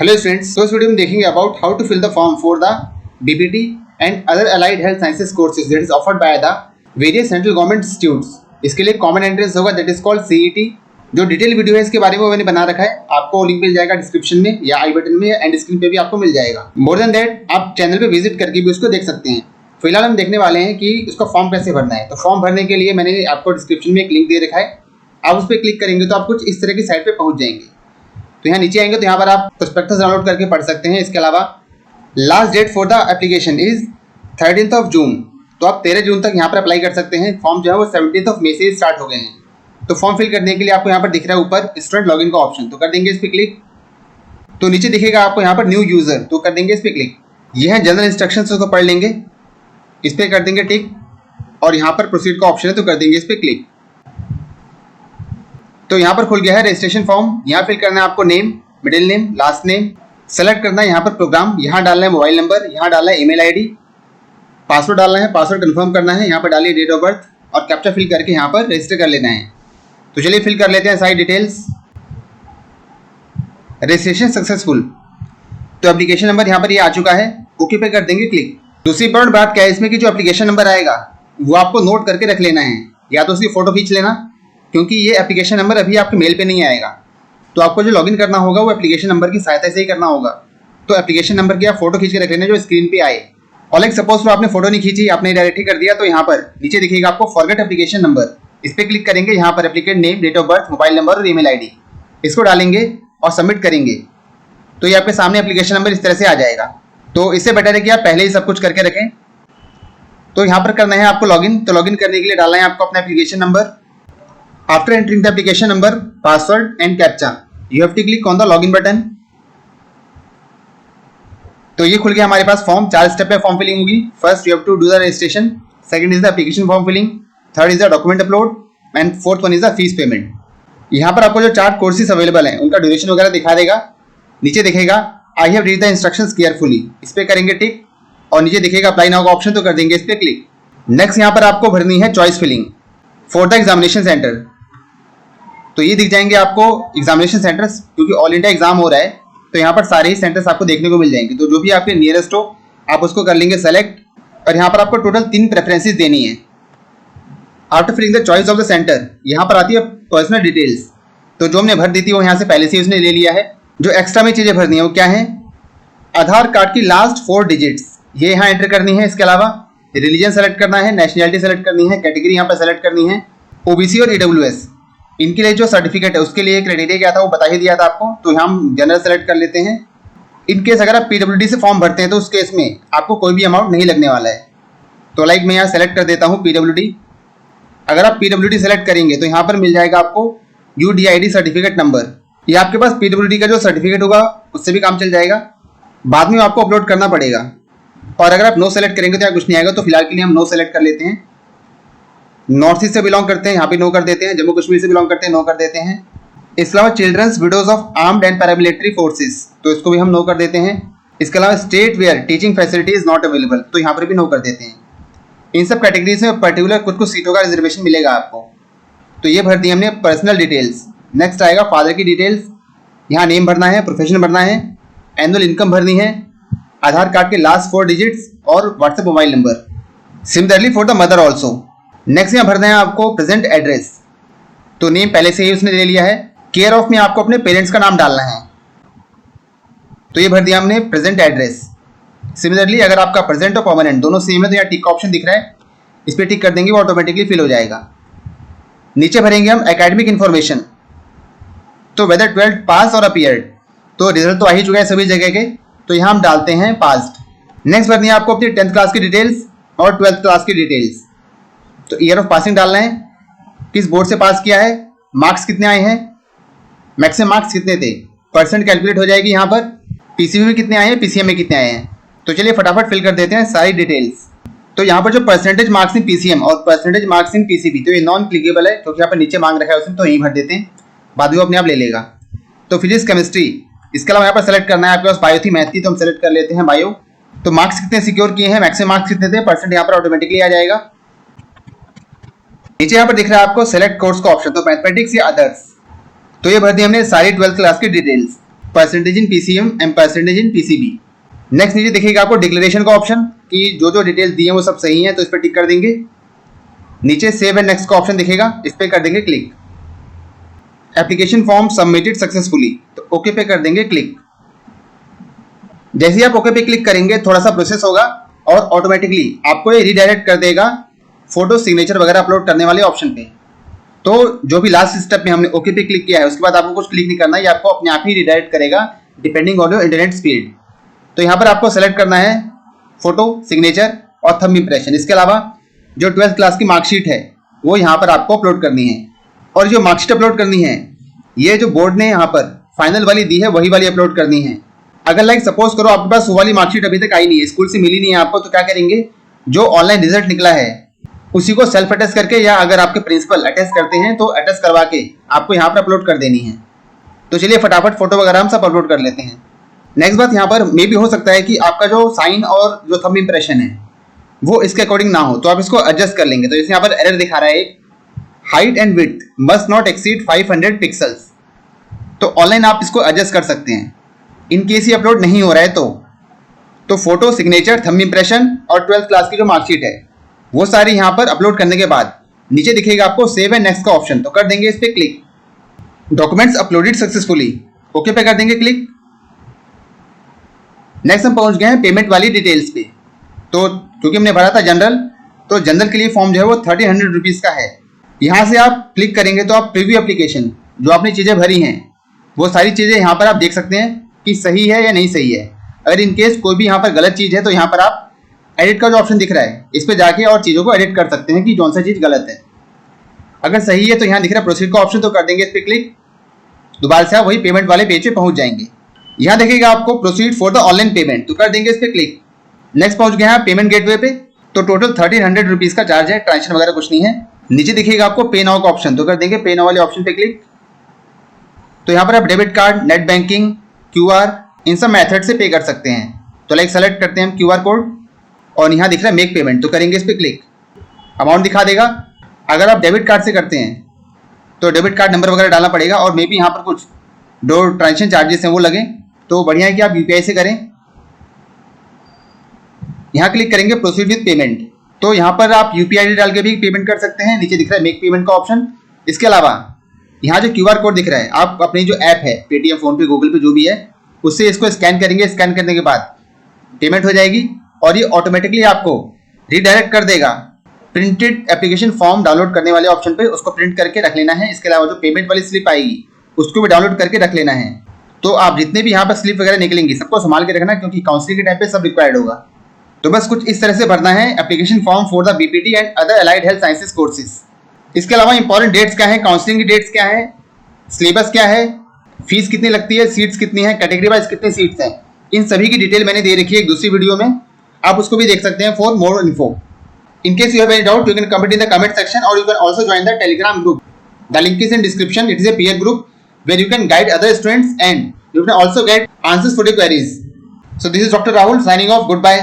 Hello students, so इस video में देखेंगे about how to fill the form for the DPT and other allied health sciences courses that is offered by the various central government institutes। इसके लिए common entrance होगा that is called CET। जो detail video है इसके बारे में मैंने बना रखा है, आपको लिंक मिल जाएगा डिस्क्रिप्शन में या आई बटन में या एंड स्क्रीन पे भी आपको मिल जाएगा। मोर देन दैट आप चैनल पे विजिट करके भी उसको देख सकते हैं। फिलहाल हम देखने वाले हैं कि उसका फॉर्म कैसे भरना है। तो फॉर्म भरने के लिए मैंने आपको डिस्क्रिप्शन में एक लिंक दे रखा है, आप उस पर क्लिक करेंगे तो आप कुछ इस तरह की साइट पे पहुंच जाएंगे। तो यहाँ नीचे आएंगे तो यहाँ पर आप प्रोस्पेक्टस डाउनलोड करके पढ़ सकते हैं। इसके अलावा last date for the application is 13 June. तो आप 13 जून तक यहाँ पर अप्लाई कर सकते हैं। फॉर्म जो है वो 17 मई से स्टार्ट हो गए हैं। तो फॉर्म फिल करने के लिए आपको यहाँ पर दिख रहा है ऊपर स्टूडेंट लॉगिन का ऑप्शन, तो कर देंगे इस पर क्लिक। तो नीचे दिखेगा आपको यहाँ पर न्यू यूज़र, तो कर देंगे इस पर क्लिक। ये है जनरल इंस्ट्रक्शन, उसको पढ़ लेंगे, इस पर कर देंगे टिक। और यहाँ पर प्रोसीड का ऑप्शन है, तो कर देंगे इस पर क्लिक। तो यहाँ पर खुल गया है रजिस्ट्रेशन फॉर्म। यहाँ फिल करना है आपको name, middle name, last name, select करना है यहाँ पर प्रोग्राम, यहाँ डालना है मोबाइल नंबर, यहाँ डालना है ईमेल आईडी, पासवर्ड डालना है, पासवर्ड कंफर्म करना है, यहाँ पर डालिए डेट ऑफ बर्थ और कैप्चा फिल करके यहाँ पर रजिस्टर कर लेना है। तो चलिए फिल कर लेते हैं सारी डिटेल्स। Registration successful. तो एप्लीकेशन नंबर यहाँ पर ये आ चुका है, ओके पे कर देंगे क्लिक। दूसरी इंपॉर्टेंट बात क्या है इसमें कि जो एप्लीकेशन नंबर आएगा वो आपको नोट करके रख लेना है, या तो उसकी फ़ोटो खींच लेना, क्योंकि ये एप्लीकेशन नंबर अभी आपके मेल पे नहीं आएगा। तो आपको जो लॉगिन करना होगा वो एप्लीकेशन नंबर की सहायता से ही करना होगा। तो एप्लीकेशन नंबर की आप फोटो खींच के रख लेना जो स्क्रीन पे आए। और लाइक सपोज आपने फोटो नहीं खींची, आपने डायरेक्ट ही कर दिया, तो यहाँ पर नीचे दिखेगा आपको फॉरगेट एप्लीकेशन नंबर, इस पर क्लिक करेंगे। यहाँ पर applicant name, date of birth, mobile number और ईमेल आईडी, इसको डालेंगे और सबमिट करेंगे। तो ये आपके सामने एप्लीकेशन नंबर इस तरह से आ जाएगा। तो इससे बेटर है कि आप पहले ही सब कुछ करके रखें। तो यहाँ पर करना है आपको लॉगिन। तो लॉगिन करने के लिए डालना है आपको अपना application number. After entering the application number, password and captcha, you have to click on the login button। तो ये खुल गया हमारे पास फॉर्म। 4 स्टेप में फॉर्म फिलिंग होगी। First you have to do the registration, second is the application form filling, third is the document upload and fourth one is the fees payment. यहाँ पर आपको जो 4 कोर्सेज अवेलेबल हैं उनका duration वगैरह दिखा देगा। नीचे दिखेगा I have read the instructions carefully, इस पर करेंगे टिक। और नीचे दिखेगा अप्लाई नाउ का ऑप्शन, तो कर देंगे इस पर क्लिक। नेक्स्ट यहाँ पर आपको भरनी है choice filling for the examination centre. तो ये दिख जाएंगे आपको एग्जामिनेशन सेंटर्स, क्योंकि ऑल इंडिया एग्जाम हो रहा है तो यहाँ पर सारे ही सेंटर्स आपको देखने को मिल जाएंगे। तो जो भी आपके नियरेस्ट हो आप उसको कर लेंगे सेलेक्ट। और यहाँ पर आपको टोटल 3 प्रेफरेंसेस देनी है। After filling the choice of the centre, यहाँ पर आती है पर्सनल डिटेल्स। तो जो हमने भर दी थी वो यहाँ से पहले से उसने ले लिया है। जो एक्स्ट्रा में चीज़ें भरनी है वो क्या है, आधार कार्ड की लास्ट 4 डिजिट्स ये यहाँ एंटर करनी है। इसके अलावा रिलीजन सेलेक्ट करना है, नेशनैलिटी सेलेक्ट करनी है, कैटेगरी यहाँ पर सेलेक्ट करनी है। ओबीसी और ईडब्ल्यूएस इनके लिए जो सर्टिफिकेट है उसके लिए क्राइटेरिया क्या था वो बता ही दिया था आपको। तो हम जनरल सेलेक्ट कर लेते हैं। इन केस अगर आप पीडब्ल्यूडी से फॉर्म भरते हैं तो उस केस में आपको कोई भी अमाउंट नहीं लगने वाला है। तो लाइक मैं यहाँ सेलेक्ट कर देता हूँ पीडब्ल्यूडी। अगर आप पीडब्ल्यूडी सेलेक्ट करेंगे तो यहाँ पर मिल जाएगा आपको यूडीआईडी सर्टिफिकेट नंबर। ये आपके पास पीडब्ल्यूडी का जो सर्टिफिकेट होगा उससे भी काम चल जाएगा, बाद में आपको अपलोड करना पड़ेगा। और अगर आप नो सेलेक्ट करेंगे तो यहाँ कुछ नहीं आएगा। तो फिलहाल के लिए हम नो सेलेक्ट कर लेते हैं। नॉर्थ ईस्ट से बिलोंग करते हैं, यहाँ पे नो कर देते हैं। जम्मू कश्मीर से बिलोंग करते हैं, नो कर देते हैं। इसके अलावा children's widows of armed and paramilitary forces, तो इसको भी हम नो कर देते हैं। इसके अलावा state where teaching facility is not available, तो यहाँ पर भी नो कर देते हैं। इन सब कैटेगरीज में पर्टिकुलर कुछ सीटों का रिजर्वेशन मिलेगा आपको। तो ये भर दी हमने पर्सनल डिटेल्स। नेक्स्ट आएगा फादर की डिटेल्स। यहाँ नेम भरना है, प्रोफेशन भरना है, एनुअल इनकम भरनी है, आधार कार्ड के लास्ट 4 डिजिट्स और WhatsApp mobile number. Similarly for the mother also. Next यहाँ भरना है आपको प्रेजेंट एड्रेस। तो नेम पहले से ही उसने ले लिया है। केयर ऑफ में आपको अपने पेरेंट्स का नाम डालना है, तो ये भर दिया हमने प्रेजेंट एड्रेस। सिमिलरली अगर आपका प्रेजेंट और परमानेंट दोनों सेम है तो यहाँ टिक का ऑप्शन दिख रहा है, इस पर टिक कर देंगे वो ऑटोमेटिकली फिल हो जाएगा। नीचे भरेंगे हम एकेडमिक इन्फॉर्मेशन। तो वेदर 12th पास और अपीयर्ड, तो रिजल्ट तो आ ही चुका है सभी जगह के, तो यहाँ हम डालते हैं पास्ड। नेक्स्ट भरनी है आपको अपनी 10th क्लास की डिटेल्स और 12th क्लास की डिटेल्स। तो ईयर ऑफ पासिंग डालना है, किस बोर्ड से पास किया है, मार्क्स कितने आए हैं, मैक्सिमम मार्क्स कितने थे, परसेंट कैलकुलेट हो जाएगी यहाँ पर, पीसीबी में कितने आए हैं, पीसीएम में कितने आए हैं। तो चलिए फटाफट फिल कर देते हैं सारी डिटेल्स। तो यहाँ पर जो परसेंटेज मार्क्स इन पीसीएम और परसेंटेज मार्क्स इन पीसीबी, तो ये नॉन क्लिकेबल है क्योंकि यहाँ पर नीचे मांग रखा है उसने, तो यहीं भर देते हैं, बाद में वो अपने आप ले लेगा। तो फिजिक्स केमिस्ट्री, इसके अलावा यहाँ पर सेलेक्ट करना है, आपके पास बायो थी, मैथ थी, तो हम सेलेक्ट कर लेते हैं बायो। तो मार्क्स कितने सिक्योर किए हैं, मैक्सिमम मार्क्स कितने थे, परसेंट यहाँ पर ऑटोमेटिकली आ जाएगा। नीचे यहाँ पर दिख रहा है आपको सेलेक्ट कोर्स का ऑप्शन, तो मैथमेटिक्स या अदर्स। तो ये भर दी हमने सारी 12th क्लास की details. Percentage in PCM and percentage in PCB. Next नीचे देखिएगा आपको डिक्लेरेशन का ऑप्शन कि जो जो डिटेल्स दिए हैं वो सब सही हैं, तो इस पर टिक कर देंगे। नीचे सेव एंड नेक्स्ट का ऑप्शन दिखेगा, इस पर कर देंगे click. Application form submitted successfully, तो ओके पे कर देंगे क्लिक। जैसे ही आप ओके पे क्लिक करेंगे थोड़ा सा प्रोसेस होगा और ऑटोमेटिकली आपको ये रीडायरेक्ट कर देगा फोटो सिग्नेचर वगैरह अपलोड करने वाले ऑप्शन पे। तो जो भी लास्ट स्टेप में हमने ओके पे क्लिक किया है उसके बाद आपको कुछ क्लिक नहीं करना है, ये आपको अपने आप ही रीडायरेक्ट करेगा depending on your internet speed. तो यहाँ पर आपको सेलेक्ट करना है फोटो सिग्नेचर और थंब इंप्रेशन। इसके अलावा जो 12th क्लास की मार्कशीट है वो यहाँ पर आपको अपलोड करनी है, और जो मार्कशीट अपलोड करनी है ये जो बोर्ड ने यहाँ पर फाइनल वाली दी है वही वाली अपलोड करनी है। अगर लाइक सपोज करो आपके पास वो वाली मार्कशीट अभी तक आई नहीं है, स्कूल से मिली नहीं है आपको, तो क्या करेंगे, जो ऑनलाइन रिजल्ट निकला है उसी को सेल्फ अटेस्ट करके, या अगर आपके प्रिंसिपल अटेस्ट करते हैं तो अटेस्ट करवा के आपको यहाँ पर अपलोड कर देनी है। तो चलिए फटाफट फोटो वगैरह हम सब अपलोड कर लेते हैं। नेक्स्ट बात, यहाँ पर मे भी हो सकता है कि आपका जो साइन और जो थंब इंप्रेशन है वो इसके अकॉर्डिंग ना हो, तो आप इसको एडजस्ट कर लेंगे। तो जैसे यहाँ पर एरर दिखा रहा है, height and width must not exceed 500 pixels. तो ऑनलाइन आप इसको एडजस्ट कर सकते हैं। इन केस ये अपलोड नहीं हो रहा है तो फोटो सिग्नेचर थंब इंप्रेशन और 12th क्लास की जो मार्कशीट है वो सारी यहाँ पर अपलोड करने के बाद नीचे दिखेगा आपको सेव एंड नेक्स्ट का ऑप्शन, तो कर देंगे इस पर click. Documents uploaded successfully, okay पे कर देंगे क्लिक। नेक्स्ट हम पहुंच गए हैं पेमेंट वाली डिटेल्स पे। तो क्योंकि हमने भरा था जनरल, तो जनरल के लिए फॉर्म जो है वो 1300 रुपीज़ का है। यहाँ से आप क्लिक करेंगे तो आप प्रीव्यू एप्लीकेशन जो आपने चीज़ें भरी हैं वो सारी चीज़ें यहाँ पर आप देख सकते हैं कि सही है या नहीं सही है। अगर इन केस कोई भी यहाँ पर गलत चीज़ है तो यहाँ पर आप एडिट का जो ऑप्शन दिख रहा है इस पर जाके और चीज़ों को एडिट कर सकते हैं कि कौन सा चीज़ गलत है। अगर सही है तो यहाँ दिख रहा है प्रोसीड का ऑप्शन, तो कर देंगे इस पर क्लिक। दोबारा से आप वही पेमेंट वाले पेज पे पहुँच जाएंगे। यहाँ देखिएगा आपको proceed for the online payment, तो कर देंगे इस पर क्लिक। नेक्स्ट पहुँच गए हैं पेमेंट गेटवे पे। तो टोटल 1300 रुपीज़ का चार्ज है, ट्रांजेक्शन वगैरह कुछ नहीं है। नीचे दिखेगा आपको पे नाउ का ऑप्शन, तो कर देंगे पे नाउ वाले ऑप्शन पे क्लिक। तो यहाँ पर आप debit card, net banking, QR इन सब मेथड से पे कर सकते हैं। तो लाइक सेलेक्ट करते हैं हम QR कोड और यहाँ दिख रहा है मेक पेमेंट, तो करेंगे इस पर क्लिक। अमाउंट दिखा देगा। अगर आप डेबिट कार्ड से करते हैं तो डेबिट कार्ड नंबर वगैरह डालना पड़ेगा, और मे बी यहाँ पर कुछ जो ट्रांजेक्शन चार्जेस हैं वो लगें, तो बढ़िया है कि आप UPI से करें। यहाँ क्लिक करेंगे प्रोसीड विद पेमेंट, तो यहाँ पर आप UPI ID डाल के भी पेमेंट कर सकते हैं। नीचे दिख रहा है मेक पेमेंट का ऑप्शन। इसके अलावा यहाँ जो QR कोड दिख रहा है, आप अपनी जो ऐप है पेटीएम, फोनपे, गूगल पे जो भी है उससे इसको स्कैन करेंगे। स्कैन करने के बाद पेमेंट हो जाएगी और ये ऑटोमेटिकली आपको रीडायरेक्ट कर देगा प्रिंटेड एप्लीकेशन फॉर्म डाउनलोड करने वाले ऑप्शन पे। उसको प्रिंट करके रख लेना है। इसके अलावा जो पेमेंट वाली स्लिप आएगी उसको भी डाउनलोड करके रख लेना है। तो आप जितने भी यहाँ पर स्लिप वगैरह निकलेंगी सबको संभाल के रखना, क्योंकि काउंसलिंग के टाइम पे सब रिक्वायर्ड होगा। तो बस कुछ इस तरह से भरना है application form for the BPT and other allied health sciences courses. इसके अलावा इंपॉर्टेंट डेट्स क्या है, काउंसलिंग की डेट्स क्या है, सिलेबस क्या है, फीस कितनी लगती है, सीट्स कितनी है, कैटेगरी वाइज कितनी सीट्स हैं, इन सभी की डिटेल मैंने दे रखी है एक दूसरी वीडियो में, आप उसको भी देख सकते हैं for more info. In case you have any doubt, you can comment in the comment section, or you can also join the Telegram group. The link is in description. It is a peer group where you can guide other students and you can also get answers for your queries. So this is Dr. Rahul signing off. Goodbye.